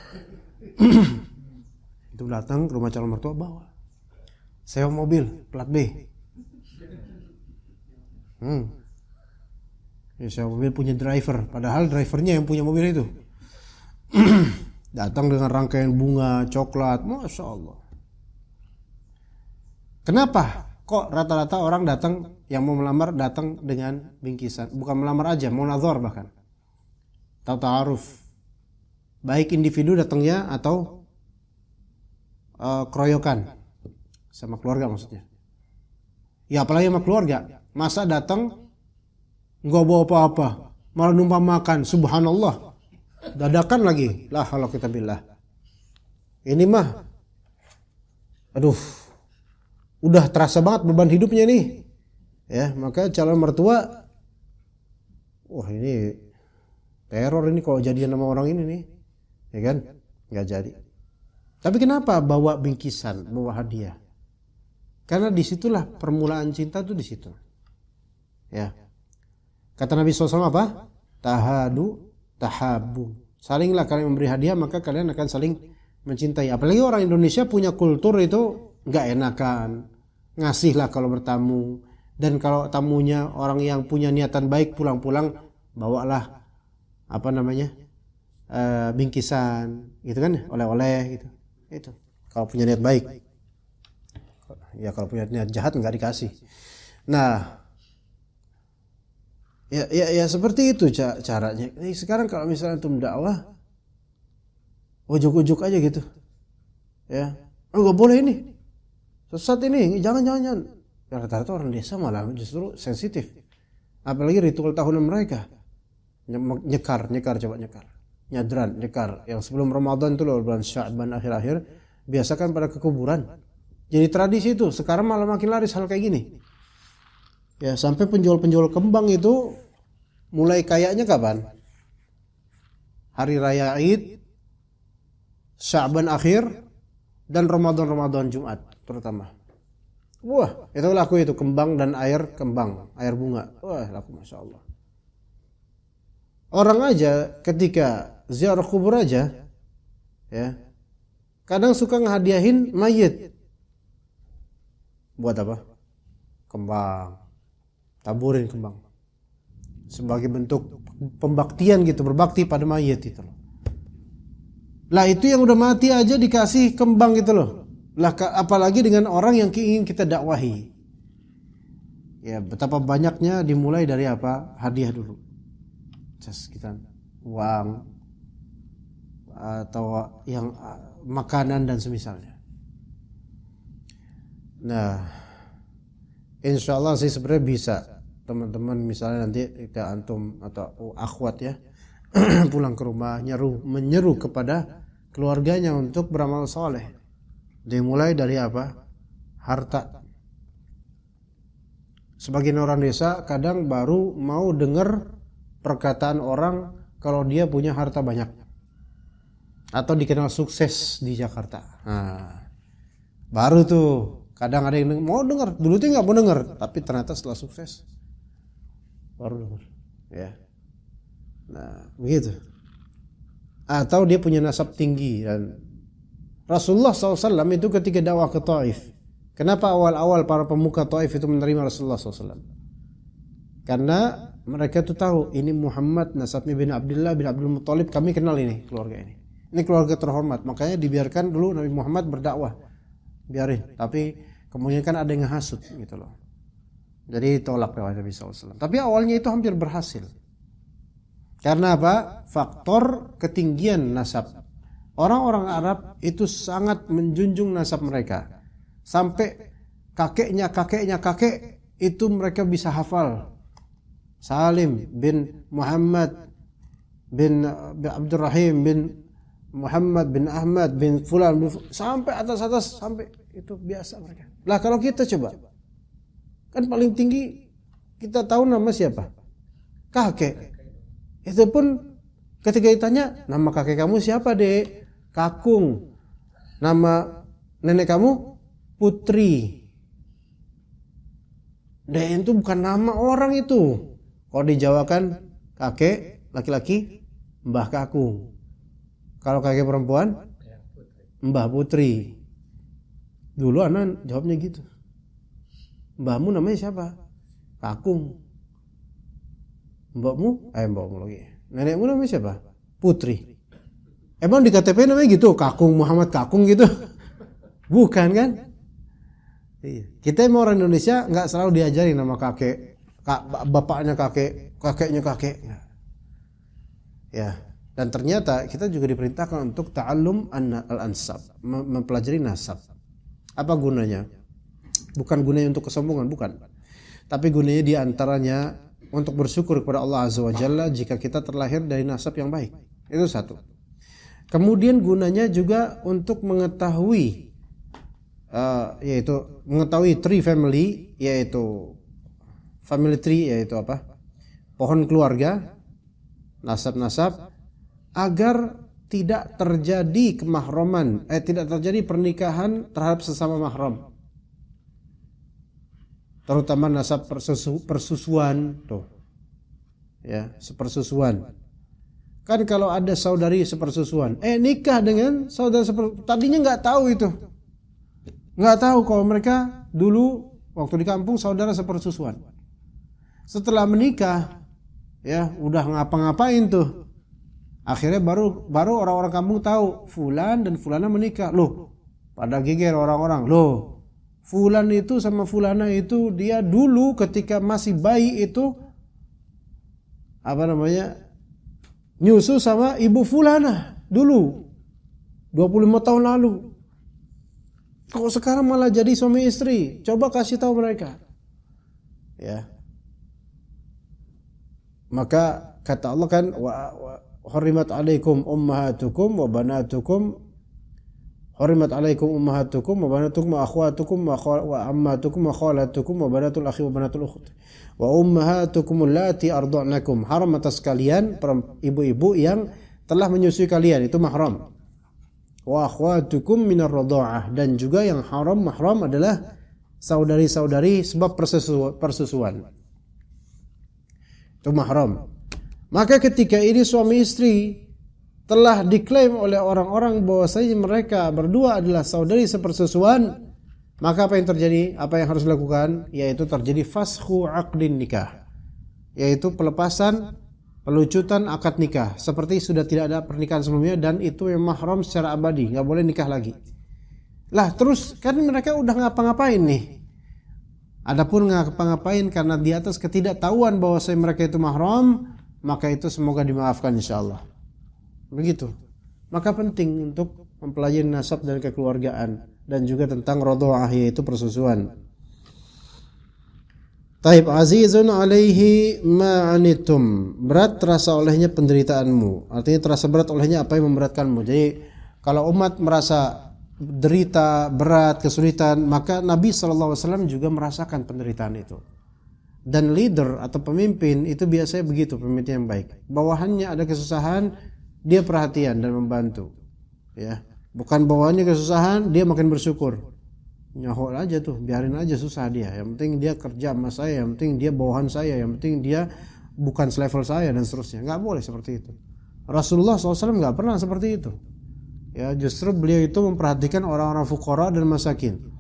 [SPEAKER 2] Itu datang ke rumah calon mertua bawa. Sewa mobil plat B. Ya, sewa mobil punya driver, padahal drivernya yang punya mobil itu. Datang dengan rangkaian bunga, coklat, Masya Allah. Kenapa? Kok rata-rata orang datang yang mau melamar datang dengan bingkisan? Bukan melamar aja, mau nazar bahkan. Atau ta'aruf. Baik individu datangnya atau keroyokan sama keluarga maksudnya. Ya apalagi sama keluarga. Masa datang nggak bawa apa-apa, malah numpang makan, subhanallah. Dadakan lagi, la haula kita billah. Ini mah, aduh, udah terasa banget beban hidupnya nih. Ya, maka calon mertua, wah ini teror ini kalau jadian sama orang ini nih, ya kan? Nggak jadi. Tapi kenapa bawa bingkisan, bawa hadiah? Karena disitulah permulaan cinta tuh di situ. Ya, kata Nabi SAW apa? Tahadu, tahabu. Salinglah kalian memberi hadiah, maka kalian akan saling mencintai. Apalagi orang Indonesia punya kultur itu nggak enakan. Ngasihlah kalau bertamu, dan kalau tamunya orang yang punya niatan baik pulang-pulang bawalah apa namanya bingkisan gitu kan, oleh-oleh gitu. Itu kalau punya niat baik. Ya kalau punya niat jahat nggak dikasih. Nah ya seperti itu caranya. Sekarang kalau misalnya antum dakwah ujuk-ujuk aja gitu ya, nggak boleh ini sesat ini, jangan. Ya, rata-rata orang desa malah justru sensitif, apalagi ritual tahunan mereka, nyekar, nyadran, nyekar, yang sebelum Ramadan itu loh, bulan Sya'ban akhir-akhir, biasakan pada ke kuburan. Jadi tradisi itu, sekarang malah makin laris hal kayak gini. Ya, sampai penjual-penjual kembang itu mulai kayaknya kapan? Hari Raya Id, Sya'ban akhir, dan Ramadan Jumat terutama. Wah, itu laku itu kembang dan air bunga. Wah, laku Masya Allah. Orang aja ketika ziarah kubur aja, ya, kadang suka ngehadiahin mayit. Buat apa? Kembang. Taburin kembang. Sebagai bentuk pembaktian gitu, berbakti pada mayit itu loh. Lah itu yang udah mati aja dikasih kembang gitu loh. Lah apalagi dengan orang yang ingin kita dakwahi. Ya betapa banyaknya dimulai dari apa? Hadiah dulu. Kita uang atau yang makanan dan semisalnya. Nah, insya Allah sih sebenarnya bisa teman-teman misalnya nanti kita antum atau akhwat ya pulang ke rumah menyeru kepada keluarganya untuk beramal soleh. Dimulai dari apa? Harta. Sebagian orang desa kadang baru mau dengar perkataan orang kalau dia punya harta banyak atau dikenal sukses di Jakarta. Nah, baru tuh kadang ada yang mau dengar, dulu tuh nggak mau dengar, tapi ternyata setelah sukses baru dengar. Ya, nah begitu. Atau dia punya nasab tinggi. Dan Rasulullah SAW itu ketika dakwah ke Taif, kenapa awal-awal para pemuka Taif itu menerima Rasulullah SAW? Karena mereka tuh tahu ini Muhammad nasabnya bin Abdullah bin Abdul Muttalib, kami kenal ini keluarga ini. Ini keluarga terhormat, makanya dibiarkan dulu Nabi Muhammad berdakwah, biarin. Tapi kemudian kan ada yang ngehasut gitu loh. Jadi tolak dakwah Nabi SAW. Tapi awalnya itu hampir berhasil. Karena apa? Faktor ketinggian nasab. Orang-orang Arab itu sangat menjunjung nasab mereka. Sampai kakek itu mereka bisa hafal. Salim bin Muhammad bin Abdurrahim bin Muhammad bin Ahmad bin Fulan sampai atas sampai itu biasa mereka. Lah kalau kita coba, kan paling tinggi kita tahu nama siapa? Kakek. Itu pun ketika ditanya, nama kakek kamu siapa, Dek? Kakung. Nama nenek kamu Putri. Dek itu bukan nama orang itu. Kalau dijawakan kakek laki-laki, Mbah Kakung. Kalau kakek perempuan, Mbah Putri. Dulu anak jawabnya gitu. Mbahmu namanya siapa? Kakung. Mbakmu lagi. Nenekmu namanya siapa? Putri. Emang di KTP namanya gitu? Kakung Muhammad Kakung gitu? Bukan kan? Kita emang orang Indonesia nggak selalu diajari nama kakek, bapaknya kakeknya kakek. Ya. Dan ternyata kita juga diperintahkan untuk ta'allum al-ansab, mempelajari nasab. Apa gunanya? Bukan gunanya untuk kesombongan, bukan. Tapi gunanya diantaranya untuk bersyukur kepada Allah Azza wa Jalla jika kita terlahir dari nasab yang baik. Itu satu. Kemudian gunanya juga untuk mengetahui yaitu mengetahui tree family, yaitu family tree, yaitu apa? Pohon keluarga, nasab-nasab, agar tidak terjadi kemahroman, tidak terjadi pernikahan terhadap sesama mahram. Terutama nasab persusuan tuh. Ya, sepersusuan. Kan kalau ada saudari sepersusuan, nikah dengan saudara tadinya nggak tahu itu. Nggak tahu kalau mereka dulu waktu di kampung saudara sepersusuan. Setelah menikah, ya udah ngapa-ngapain tuh. Akhirnya baru orang-orang kampung tahu fulan dan fulana menikah. Loh, pada geger orang-orang. Loh, fulan itu sama fulana itu dia dulu ketika masih bayi itu nyusu sama ibu fulana dulu 25 tahun lalu. Kok sekarang malah jadi suami istri? Coba kasih tahu mereka. Ya. Maka kata Allah kan hurimat alaikum ummahatukum wa banatukum, hurimat alaikum ummahatukum wa banatukum wa akhwatukum wa ammatukum wa khalatukum wa banatul akhi wa banatul ukht wa ummahatukum allati arda'nakum. Haram atas kalian ibu-ibu yang telah menyusui kalian, itu mahram. Wa akhwatukum minar radha'ah, dan juga yang mahram adalah saudari-saudari sebab persusuan. Itu mahram. Maka ketika ini suami istri telah diklaim oleh orang-orang bahwasanya mereka berdua adalah saudari sepersusuan, maka apa yang terjadi? Apa yang harus dilakukan? Yaitu terjadi faskhu aqdin nikah, yaitu pelepasan, pelucutan akad nikah, seperti sudah tidak ada pernikahan sebelumnya dan itu yang mahram secara abadi, nggak boleh nikah lagi. Lah terus kan mereka udah ngapa-ngapain nih? Adapun ngapa-ngapain karena di atas ketidaktahuan bahwasanya mereka itu mahram, maka itu semoga dimaafkan insyaallah. Begitu. Maka penting untuk mempelajari nasab dan kekeluargaan dan juga tentang radha'ah, yaitu persusuan. Taib azizun alaihi ma'anitum, berat terasa olehnya penderitaanmu. Artinya terasa berat olehnya apa yang memberatkanmu. Jadi kalau umat merasa derita, berat, kesulitan, maka Nabi SAW juga merasakan penderitaan itu. Dan leader atau pemimpin itu biasanya begitu, pemimpin yang baik. Bawahannya ada kesusahan, dia perhatian dan membantu. Ya, bukan bawahannya kesusahan, dia makin bersyukur. Nyahol aja tuh, biarin aja susah dia. Yang penting dia kerja sama saya, yang penting dia bawahan saya, yang penting dia bukan selevel saya dan seterusnya. Nggak boleh seperti itu. Rasulullah SAW nggak pernah seperti itu. Ya, justru beliau itu memperhatikan orang-orang fuqara dan masakin.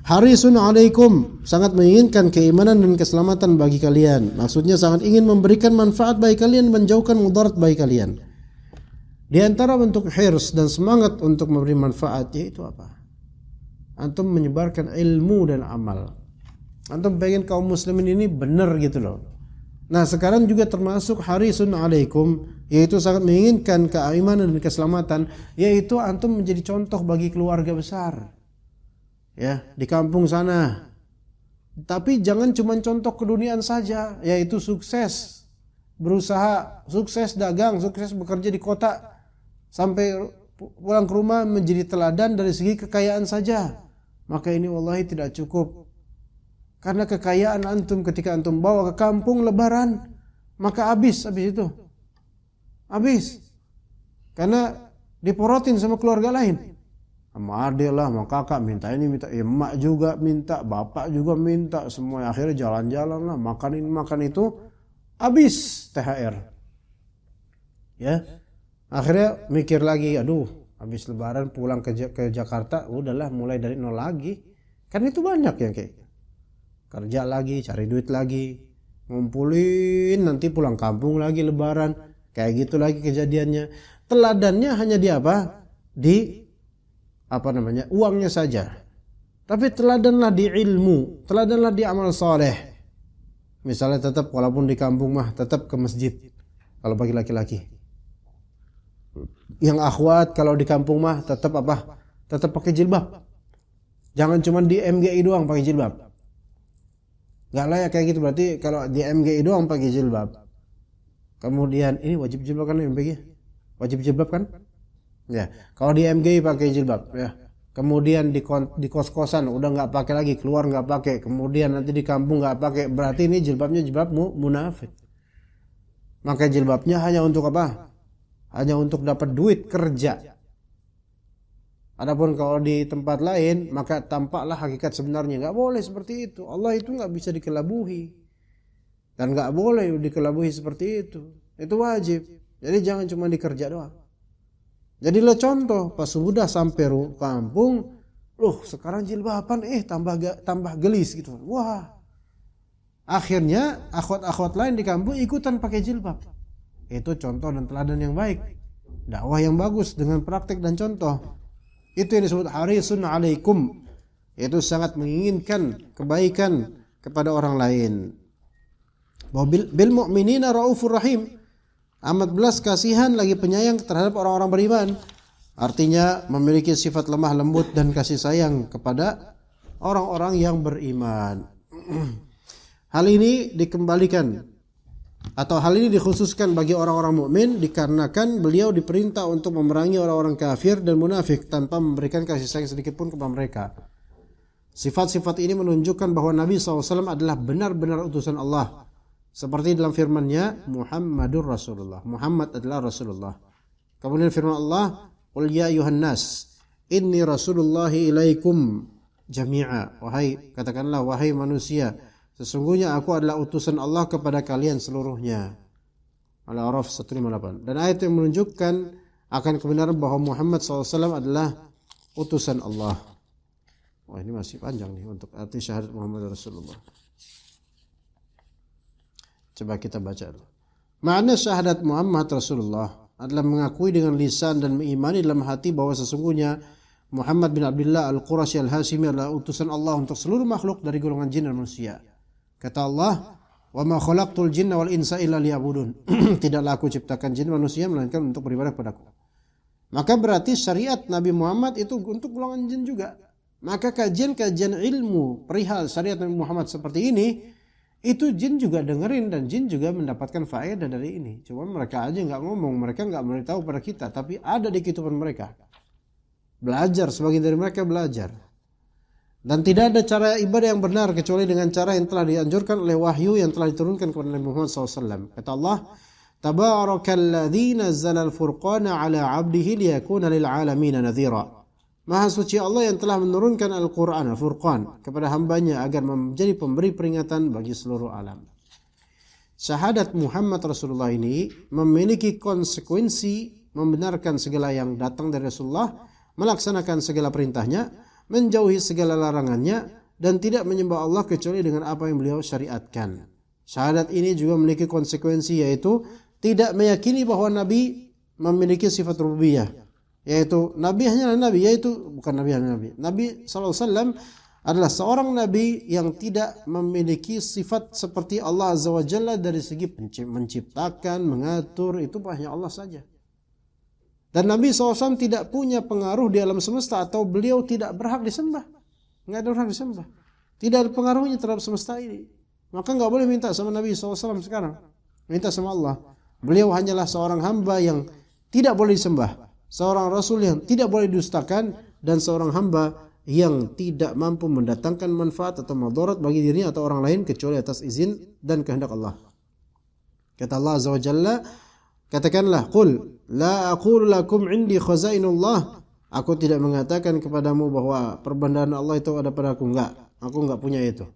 [SPEAKER 2] Harisun alaikum, sangat menginginkan keimanan dan keselamatan bagi kalian. Maksudnya sangat ingin memberikan manfaat bagi kalian, menjauhkan mudarat bagi kalian. Di antara bentuk hirs dan semangat untuk memberi manfaat yaitu apa? Antum menyebarkan ilmu dan amal. Antum pengen kaum muslimin ini benar gitu loh. Nah, sekarang juga termasuk harisun alaikum, yaitu sangat menginginkan keimanan dan keselamatan, yaitu antum menjadi contoh bagi keluarga besar. Ya, di kampung sana. Tapi jangan cuma contoh keduniaan saja, yaitu sukses berusaha, sukses dagang, sukses bekerja di kota, sampai pulang ke rumah menjadi teladan dari segi kekayaan saja. Maka ini wallahi tidak cukup. Karena kekayaan antum ketika antum bawa ke kampung lebaran, maka habis itu. Habis. Karena diporotin sama keluarga lain. Sama adik lah, sama kakak minta ini, minta emak juga minta, bapak juga minta, semua akhirnya jalan-jalan lah, makan ini, makan itu, habis THR. Ya. Akhirnya mikir lagi, aduh, habis lebaran pulang ke Jakarta, udahlah mulai dari nol lagi. Kan itu banyak yang kayak kerja lagi, cari duit lagi, ngumpulin, nanti pulang kampung lagi lebaran, kayak gitu lagi kejadiannya. Teladannya hanya di apa? Di uangnya saja. Tapi teladanlah di ilmu, teladanlah di amal soleh. Misalnya tetap walaupun di kampung mah tetap ke masjid kalau bagi laki-laki. Yang akhwat kalau di kampung mah tetap apa? Tetap pakai jilbab. Jangan cuma di MGI doang pakai jilbab. Gak layak kayak gitu, berarti kalau di MGI doang pakai jilbab. Kemudian ini wajib jilbab kan MGI? Wajib jilbab kan? Ya, kalau di MGI pakai jilbab ya. Kemudian di kos-kosan udah nggak pakai lagi, keluar nggak pakai. Kemudian nanti di kampung nggak pakai, berarti ini jilbabnya jilbab munafik. Maka jilbabnya hanya untuk apa? Hanya untuk dapat duit kerja. Adapun kalau di tempat lain, maka tampaklah hakikat sebenarnya. Nggak boleh seperti itu. Allah itu nggak bisa dikelabuhi. Dan nggak boleh dikelabuhi seperti itu. Itu wajib. Jadi jangan cuma dikerja doang. Jadilah contoh, pas sudah sampai kampung, loh sekarang jilbaban tambah gelis gitu. Wah. Akhirnya akhwat-akhwat lain di kampung ikutan pakai jilbab. Itu contoh dan teladan yang baik. Dakwah yang bagus dengan praktik dan contoh. Itu yang disebut harisun alaikum. Itu sangat menginginkan kebaikan kepada orang lain. Bil mu'minina raufur rahim. Amat belas kasihan lagi penyayang terhadap orang-orang beriman. Artinya memiliki sifat lemah lembut dan kasih sayang kepada orang-orang yang beriman. Hal ini dikembalikan atau hal ini dikhususkan bagi orang-orang mukmin dikarenakan beliau diperintah untuk memerangi orang-orang kafir dan munafik tanpa memberikan kasih sayang sedikit pun kepada mereka. Sifat-sifat ini menunjukkan bahwa Nabi SAW adalah benar-benar utusan Allah. Seperti dalam firman-Nya, Muhammadur Rasulullah. Muhammad adalah Rasulullah. Kemudian firman Allah, Qul ya ayuhan nas, inni Rasulullahi ilaikum jami'a. Katakanlah wahai manusia, sesungguhnya aku adalah utusan Allah kepada kalian seluruhnya. Al-A'raf 158. Dan ayat yang menunjukkan akan kebenaran bahwa Muhammad SAW adalah utusan Allah. Wah, ini masih panjang nih untuk arti syahadat Muhammad Rasulullah. Coba kita baca dulu. Makna syahadat Muhammad Rasulullah adalah mengakui dengan lisan dan mengimani dalam hati bahwa sesungguhnya Muhammad bin Abdullah Al-Qurashi Al-Hashimi adalah utusan Allah untuk seluruh makhluk dari golongan jin dan manusia. Kata Allah, "Wa ma khalaqtul jinna wal insa illa liya'budun." Tidaklah aku ciptakan jin manusia melainkan untuk beribadah kepadaku. Maka berarti syariat Nabi Muhammad itu untuk golongan jin juga. Maka kajian-kajian ilmu perihal syariat Nabi Muhammad seperti ini, itu jin juga dengerin dan jin juga mendapatkan faedah dari ini. Cuma mereka aja nggak ngomong, mereka nggak beritahu pada kita, tapi ada di kehidupan mereka. Belajar, sebagian dari mereka belajar. Dan tidak ada cara ibadah yang benar kecuali dengan cara yang telah dianjurkan oleh wahyu yang telah diturunkan kepada Nabi Muhammad SAW. Kata Allah, Tabarakalladzi nazzala al-furqana ala 'abdihi liyakuna lil 'alamin nadhira. Maha suci Allah yang telah menurunkan Al-Quran, Al-Furqan kepada hambanya agar menjadi pemberi peringatan bagi seluruh alam. Syahadat Muhammad Rasulullah ini memiliki konsekuensi membenarkan segala yang datang dari Rasulullah, melaksanakan segala perintahnya, menjauhi segala larangannya, dan tidak menyembah Allah kecuali dengan apa yang beliau syariatkan. Syahadat ini juga memiliki konsekuensi, yaitu tidak meyakini bahwa Nabi memiliki sifat rububiyah, yaitu Nabi hanyalah Nabi, yaitu bukan Nabi hanya Nabi. Nabi SAW adalah seorang Nabi yang tidak memiliki sifat seperti Allah Azza wa Jalla dari segi menciptakan, mengatur, itu hanya Allah saja. Dan Nabi SAW tidak punya pengaruh di alam semesta, atau beliau tidak berhak disembah. Nggak ada berhak disembah. Tidak ada pengaruhnya terhadap semesta ini. Maka nggak boleh minta sama Nabi SAW sekarang. Minta sama Allah. Beliau hanyalah seorang hamba yang tidak boleh disembah. Seorang Rasul yang tidak boleh didustakan. Dan seorang hamba yang tidak mampu mendatangkan manfaat atau madarat bagi dirinya atau orang lain kecuali atas izin dan kehendak Allah. Kata Allah Azza wa Jalla, katakanlah, qul la aqulu lakum indi khazainullah. Aku tidak mengatakan kepadamu bahwa perbendaharian Allah itu ada padaku. Aku enggak punya itu.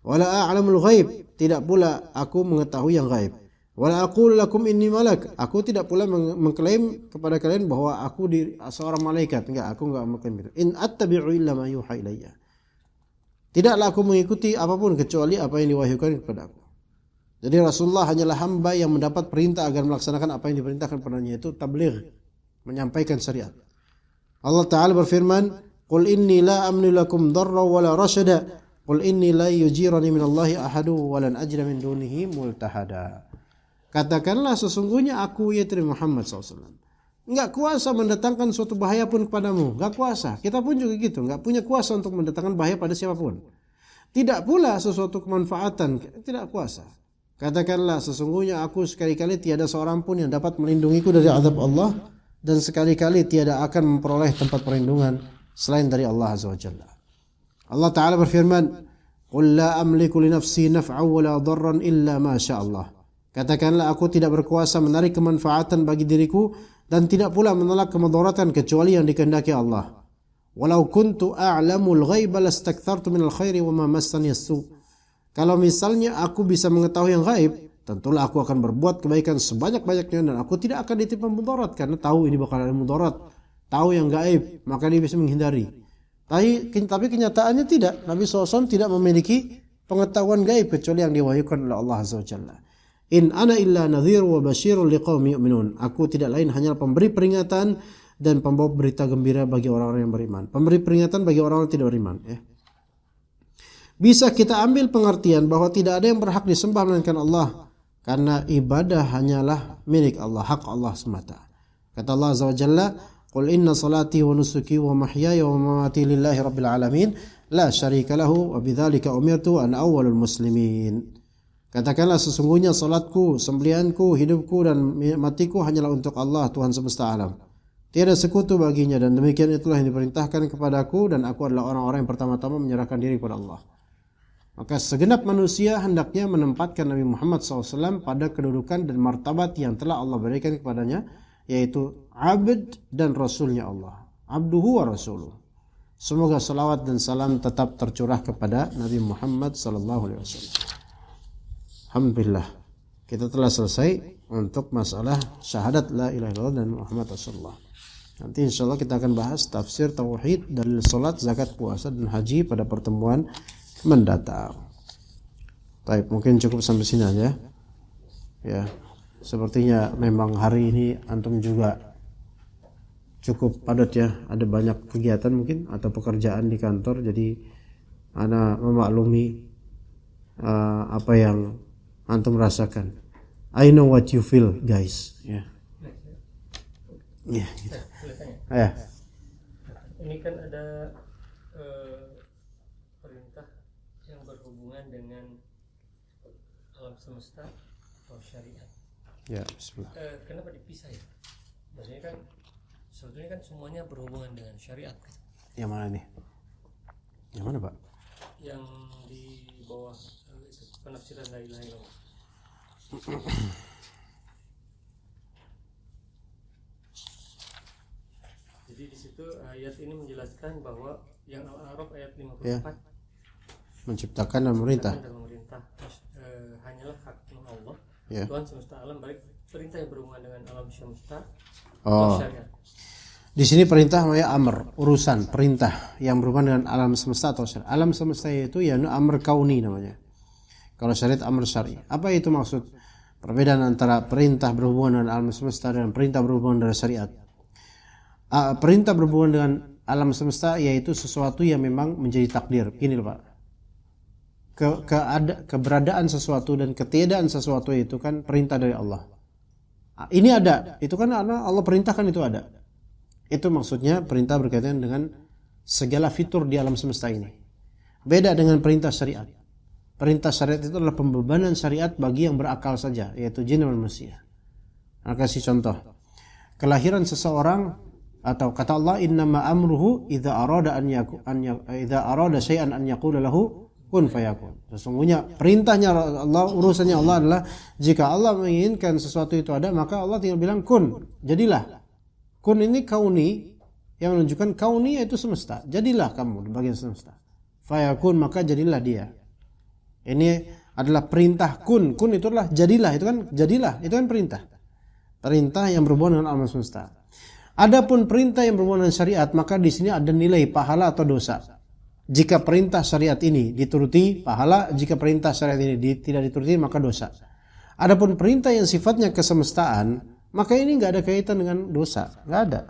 [SPEAKER 2] Wala a'lamul ghaib. Tidak pula aku mengetahui yang gaib. Wala aqulu lakum inni malak. Aku tidak pula mengklaim kepada kalian bahwa aku seorang malaikat. Aku enggak mengklaim itu. In attabi'u illa ma yuha ilayya. Tidaklah aku mengikuti apapun kecuali apa yang diwahyukan kepada aku. Jadi Rasulullah hanyalah hamba yang mendapat perintah agar melaksanakan apa yang diperintahkan padanya, yaitu tabligh, menyampaikan syariat. Allah Ta'ala berfirman, Qul inni la amliku lakum darra wala rashada, Qul inni la yujirani minallahi ahadu walan ajra min dunihi multahada. Katakanlah, sesungguhnya aku, yaitu Muhammad SAW, enggak kuasa mendatangkan suatu bahaya pun kepadamu. Enggak kuasa. Kita pun juga gitu, enggak punya kuasa untuk mendatangkan bahaya pada siapapun. Tidak pula sesuatu kemanfaatan, tidak kuasa. Katakanlah, sesungguhnya aku sekali-kali tiada seorang pun yang dapat melindungiku dari azab Allah, dan sekali-kali tiada akan memperoleh tempat perlindungan selain dari Allah Azza wa Jalla. Allah Ta'ala berfirman, Qul la amliku li nafsi naf'an wa la darran illa ma sya'allah. Katakanlah, aku tidak berkuasa menarik kemanfaatan bagi diriku dan tidak pula menolak kemudaratan kecuali yang dikehendaki Allah. Walau kuntu a'lamul ghaiba lastakthartu minal khairi wa ma massani as-su'. Kalau misalnya aku bisa mengetahui yang gaib, tentulah aku akan berbuat kebaikan sebanyak-banyaknya dan aku tidak akan ditimpa mudarat, karena tahu ini bakal ada mudarat. Tahu yang gaib, maka dia bisa menghindari. Tapi kenyataannya tidak. Nabi SAW tidak memiliki pengetahuan gaib kecuali yang diwahyukan oleh Allah Azza wa Jalla. In ana illa nadhir wa basyirun liqaumin yu'minun. Aku tidak lain hanya pemberi peringatan dan pembawa berita gembira bagi orang-orang yang beriman. Pemberi peringatan bagi orang-orang yang tidak beriman, ya. Bisa kita ambil pengertian bahwa tidak ada yang berhak disembah melainkan Allah, karena ibadah hanyalah milik Allah, hak Allah semata. Kata Allah Azza wa Jalla, Qul inna salati wa nusuki wa mahyaya wa mamati lillahi rabbil alamin, la syarika lahu wa bidzalika umirtu an awwalul muslimin. Katakanlah, sesungguhnya salatku, sembelihanku, hidupku dan matiku hanyalah untuk Allah, Tuhan semesta alam. Tiada sekutu baginya, dan demikian itulah yang diperintahkan kepadaku, dan aku adalah orang-orang yang pertama-tama menyerahkan diri kepada Allah. Maka segenap manusia hendaknya menempatkan Nabi Muhammad SAW pada kedudukan dan martabat yang telah Allah berikan kepadanya, yaitu abd dan rasulnya Allah. Abduhu wa rasuluh. Semoga salawat dan salam tetap tercurah kepada Nabi Muhammad SAW. Alhamdulillah, kita telah selesai untuk masalah syahadat la ilaha illallah dan Muhammad Rasulullah. Nanti insyaAllah kita akan bahas tafsir tauhid, dalil salat, zakat, puasa dan haji pada pertemuan mendatang. Baik, mungkin cukup sampai sini aja. Ya, sepertinya memang hari ini antum juga cukup padat ya. Ada banyak kegiatan mungkin atau pekerjaan di kantor, jadi ana memaklumi apa yang antum rasakan. I know what you feel, guys. Ya. Ya. Gitu. Ya.
[SPEAKER 3] Ini kan ada perintah yang berhubungan dengan alam semesta atau syariat.
[SPEAKER 2] Ya, bismillah.
[SPEAKER 3] Kenapa dipisah ya? Maksudnya kan sebetulnya kan semuanya berhubungan dengan syariat.
[SPEAKER 2] Yang mana nih? Yang mana, Pak?
[SPEAKER 3] Yang di bawah itu, penafsiran la ilaha illallah. Jadi di situ ayat ini menjelaskan bahwa yang Al-A'raf ayat 54
[SPEAKER 2] Ya. Menciptakan dan memerintah.
[SPEAKER 3] dan memerintah hanyalah hak Allah,
[SPEAKER 2] Ya.
[SPEAKER 3] Tuhan semesta alam, baik perintah yang berhubungan dengan alam semesta
[SPEAKER 2] Oh.
[SPEAKER 3] atau syariat.
[SPEAKER 2] Di sini perintah namanya amr, urusan, perintah yang berhubungan dengan alam semesta atau syariat. Alam semesta itu ya amr kauni namanya. Kalau syariat amr syar'i. Apa itu maksud? Perbedaan antara perintah berhubungan dengan alam semesta dan perintah berhubungan dengan syariat. Perintah berhubungan dengan alam semesta yaitu sesuatu yang memang menjadi takdir. Gini loh Pak. Keberadaan sesuatu dan ketiadaan sesuatu itu kan perintah dari Allah. Ini ada, itu kan Allah perintahkan itu ada. Itu maksudnya perintah berkaitan dengan segala fitur di alam semesta ini. Beda dengan perintah syariat. Perintah syariat itu adalah pembebanan syariat bagi yang berakal saja, yaitu jin dan manusia. Nah, kasih contoh. Kelahiran seseorang atau kata Allah innama amruhu idza arada idza arada syai'an an yaqula lahu kun fayakun. Sesungguhnya perintahnya Allah, urusannya Allah adalah jika Allah menginginkan sesuatu itu ada, maka Allah tinggal bilang kun, jadilah. Kun ini kauni yang menunjukkan kauni yaitu semesta. Jadilah kamu di bagian semesta. Fayakun, maka jadilah dia. Ini adalah perintah kun. Kun itu adalah jadilah, itu kan jadilah, itu kan perintah. Perintah yang berhubungan dengan alam semesta. Adapun perintah yang berhubungan dengan syariat, maka di sini ada nilai pahala atau dosa. Jika perintah syariat ini dituruti, pahala. Jika perintah syariat ini tidak dituruti, maka dosa. Adapun perintah yang sifatnya kesemestaan, maka ini nggak ada kaitan dengan dosa, nggak ada.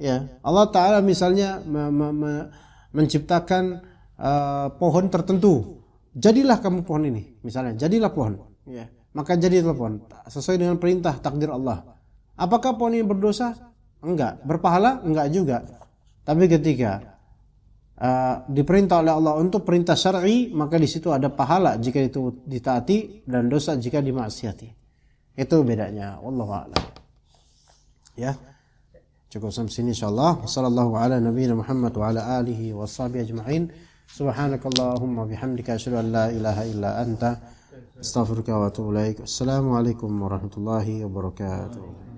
[SPEAKER 2] Ya, Allah Taala misalnya menciptakan pohon tertentu, jadilah kamu pohon ini, misalnya, jadilah pohon. Ya, maka jadilah pohon sesuai dengan perintah takdir Allah. Apakah pohon ini berdosa? Enggak. Berpahala? Enggak juga. Tapi ketika diperintah oleh Allah untuk perintah syar'i, maka di situ ada pahala jika itu ditaati dan dosa jika dimaksiati. Itu bedanya. Wallahu a'lam. Ya. Cukup sampai sini insyaallah. Sallallahu ala nabiyina Muhammad wa ala alihi washabihi ajma'in. Subhanakallahumma bihamdika asyhadu an la ilaha illa anta astaghfiruka wa atubu ilaik. Assalamualaikum warahmatullahi wabarakatuh.